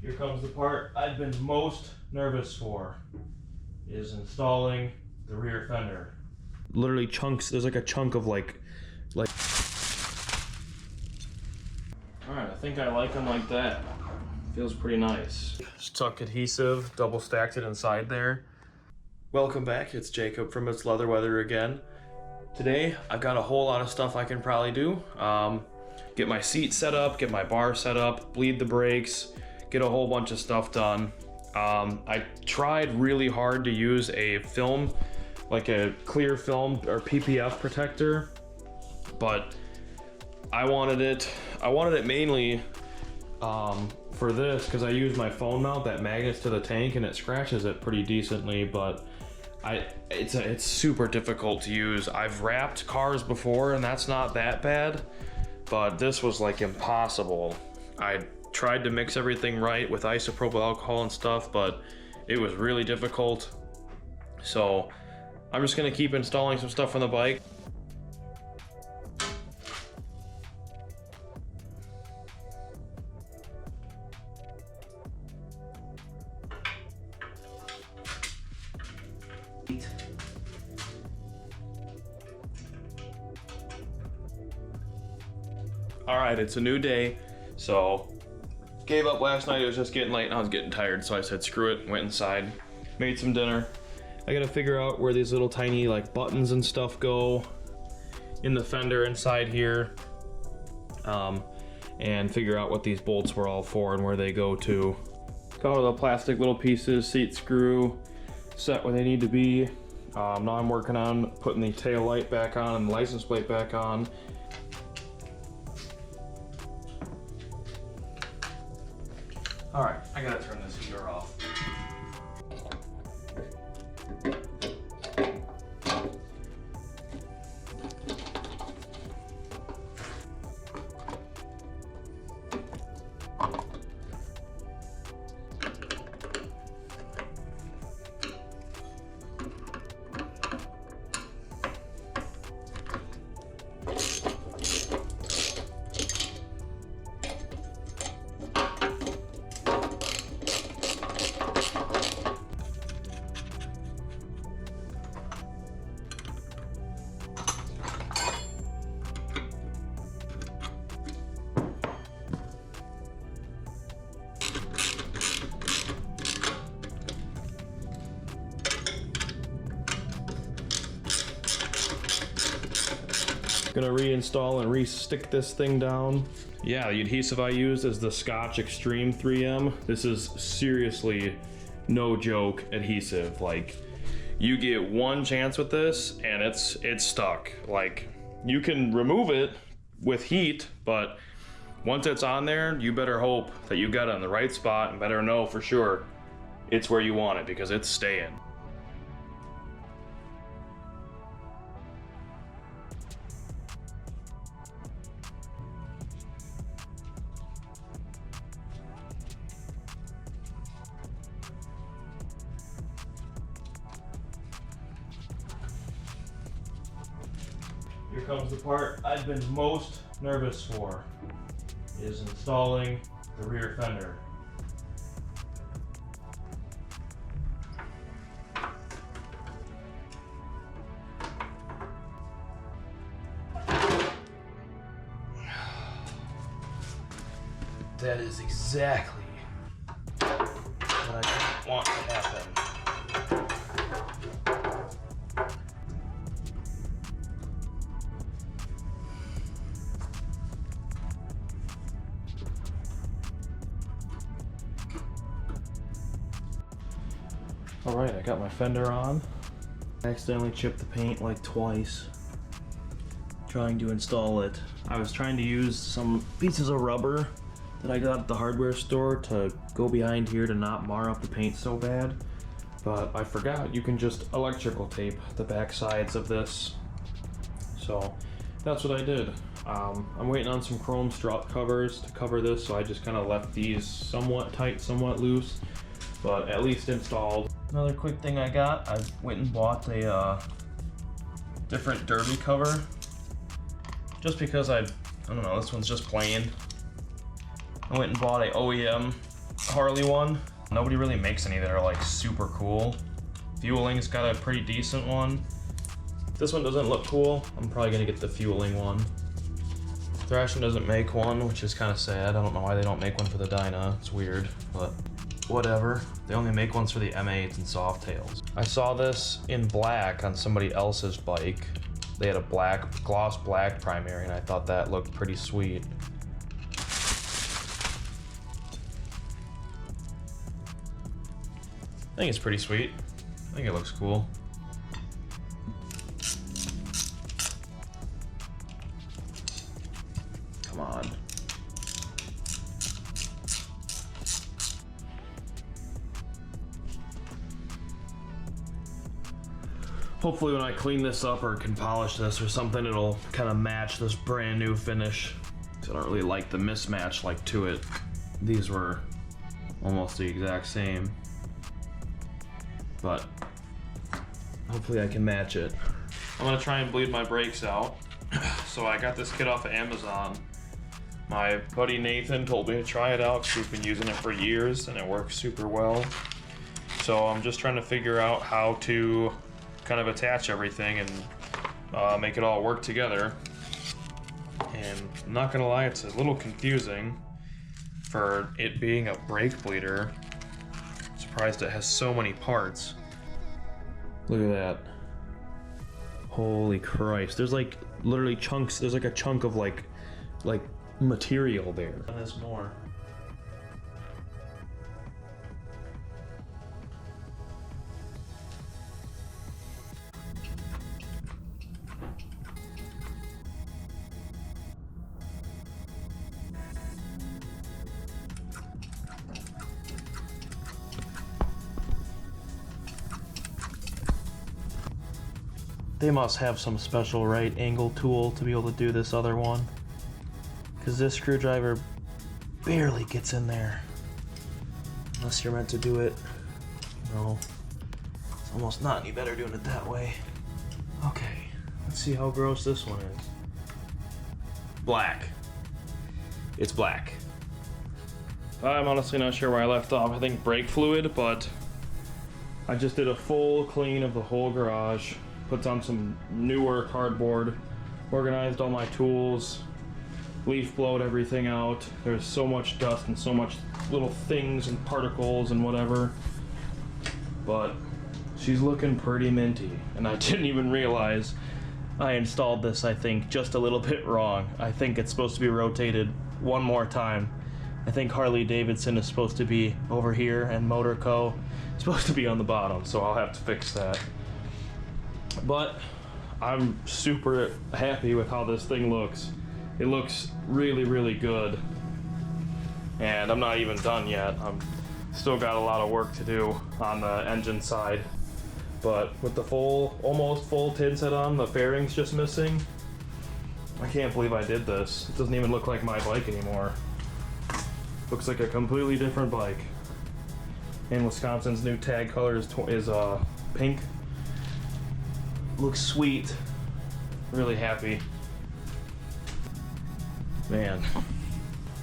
Here comes the part I've been most nervous for, is installing the rear fender. Literally chunks, there's like a chunk of like. Alright, I think I like them like that. Feels pretty nice. Stuck adhesive, double stacked it inside there. Welcome back, it's Jacob from It's Leather Weather again. Today, I've got a whole lot of stuff I can probably do. Get my seat set up, get my bar set up, bleed the brakes, get a whole bunch of stuff done. I tried really hard to use a film, like a clear film or PPF protector, but I wanted it mainly for this because I use my phone mount that magnets to the tank and it scratches it pretty decently, but it's super difficult to use. I've wrapped cars before and that's not that bad, but this was like impossible. I tried to mix everything right with isopropyl alcohol and stuff, but it was really difficult. So I'm just gonna keep installing some stuff on the bike. All right, it's a new day, so gave up last night. It was just getting late and I was getting tired, so I said screw it, went inside, made some dinner. I gotta figure out where these little tiny like buttons and stuff go in the fender inside here, and figure out what these bolts were all for and where they go to. Got all the plastic little pieces, seat screw, set where they need to be. Now I'm working on putting the tail light back on and the license plate back on. All right, I gotta turn this heater off. Gonna reinstall and re-stick this thing down. Yeah, the adhesive I used is the Scotch Extreme 3M. This is seriously no joke adhesive. Like, you get one chance with this and it's stuck. Like, you can remove it with heat, but once it's on there, you better hope that you got it in the right spot and better know for sure it's where you want it because it's staying. Here comes the part I've been most nervous for, is installing the rear fender. That is exactly what I didn't want to happen. All right, I got my fender on. I accidentally chipped the paint like twice trying to install it. I was trying to use some pieces of rubber that I got at the hardware store to go behind here to not mar up the paint so bad, but I forgot you can just electrical tape the back sides of this. So that's what I did. I'm waiting on some chrome strut covers to cover this, so I just kind of left these somewhat tight, somewhat loose, but at least installed. Another quick thing I got, I went and bought a different derby cover, just because I don't know, this one's just plain. I went and bought a OEM Harley one. Nobody really makes any that are like super cool. Fueling's got a pretty decent one. This one doesn't look cool. I'm probably gonna get the Fueling one. Thrashing doesn't make one, which is kind of sad. I don't know why they don't make one for the DYNA. It's weird, but whatever. They only make ones for the M8s and Softails. I saw this in black on somebody else's bike. They had a gloss black primary, and I thought that looked pretty sweet. I think it's pretty sweet. I think it looks cool. Come on. Hopefully when I clean this up or can polish this or something, it'll kind of match this brand new finish. I don't really like the mismatch like to it. These were almost the exact same, but hopefully I can match it. I'm gonna try and bleed my brakes out. So I got this kit off of Amazon. My buddy Nathan told me to try it out because we've been using it for years and it works super well. So I'm just trying to figure out how to kind of attach everything and make it all work together. And I'm not gonna lie, it's a little confusing for it being a brake bleeder. I'm surprised it has so many parts. Look at that. Holy Christ. There's like literally chunks. There's like a chunk of like material there. And there's more. They must have some special right angle tool to be able to do this other one, because this screwdriver barely gets in there unless you're meant to do it. No, it's almost not any better doing it that way. Okay, let's see how gross this one is. Black. It's black. I'm honestly not sure where I left off. I think brake fluid, but I just did a full clean of the whole garage. Put on some newer cardboard, organized all my tools, leaf blowed everything out. There's so much dust and so much little things and particles and whatever, but she's looking pretty minty. And I didn't even realize I installed this, I think, just a little bit wrong. I think it's supposed to be rotated one more time. I think Harley Davidson is supposed to be over here and Motor Co. is supposed to be on the bottom, so I'll have to fix that. But I'm super happy with how this thing looks. It looks really, really good. And I'm not even done yet. I'm still got a lot of work to do on the engine side. But with the almost full tin set on, the fairing's just missing. I can't believe I did this. It doesn't even look like my bike anymore. Looks like a completely different bike. And Wisconsin's new tag color is pink. Looks sweet. Really happy. Man. I'm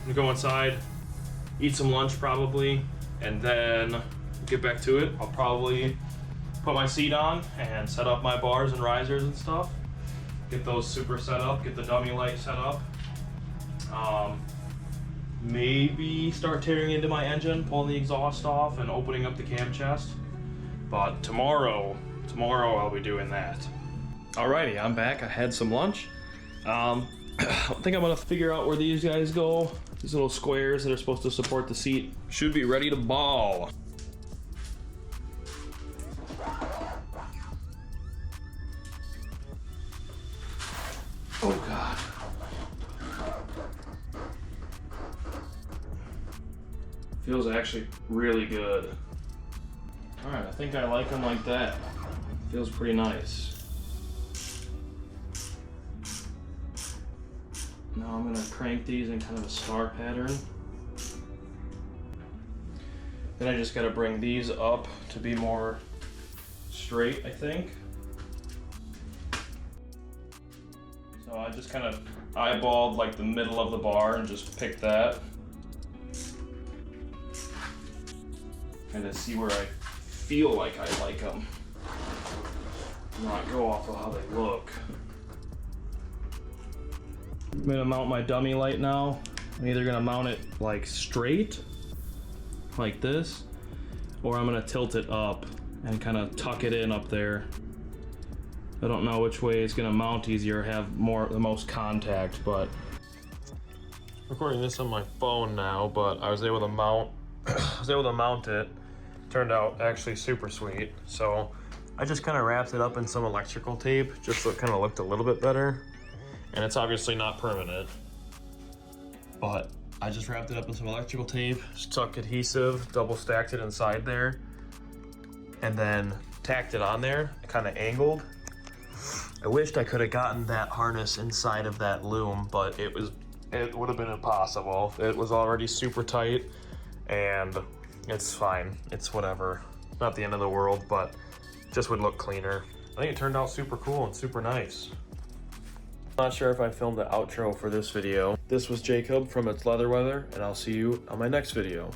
gonna go inside, eat some lunch probably, and then get back to it. I'll probably put my seat on and set up my bars and risers and stuff. Get those super set up, get the dummy light set up. Maybe start tearing into my engine, pulling the exhaust off and opening up the cam chest. But tomorrow I'll be doing that. Alrighty, I'm back. I had some lunch. I think I'm gonna figure out where these guys go. These little squares that are supposed to support the seat should be ready to ball. Oh God. Feels actually really good. Alright, I think I like them like that. Feels pretty nice. Now I'm gonna crank these in kind of a star pattern. Then I just gotta bring these up to be more straight, I think. So I just kind of eyeballed like the middle of the bar and just picked that. kind of see where I feel like I like them, not go off of how they look. I'm gonna mount my dummy light now. I'm either gonna mount it like straight, like this, or I'm gonna tilt it up and kind of tuck it in up there. I don't know which way is gonna mount easier, have the most contact, but recording this on my phone now, but I was able to mount it. Turned out actually super sweet. So I just kind of wrapped it up in some electrical tape just so it kind of looked a little bit better. And it's obviously not permanent, but I just wrapped it up in some electrical tape, stuck adhesive, double stacked it inside there, and then tacked it on there, kind of angled. I wished I could have gotten that harness inside of that loom, but it would have been impossible. It was already super tight, and it's fine. It's whatever. Not the end of the world, but just would look cleaner. I think it turned out super cool and super nice. Not sure if I filmed the outro for this video. This was Jacob from It's Leather Weather, and I'll see you on my next video.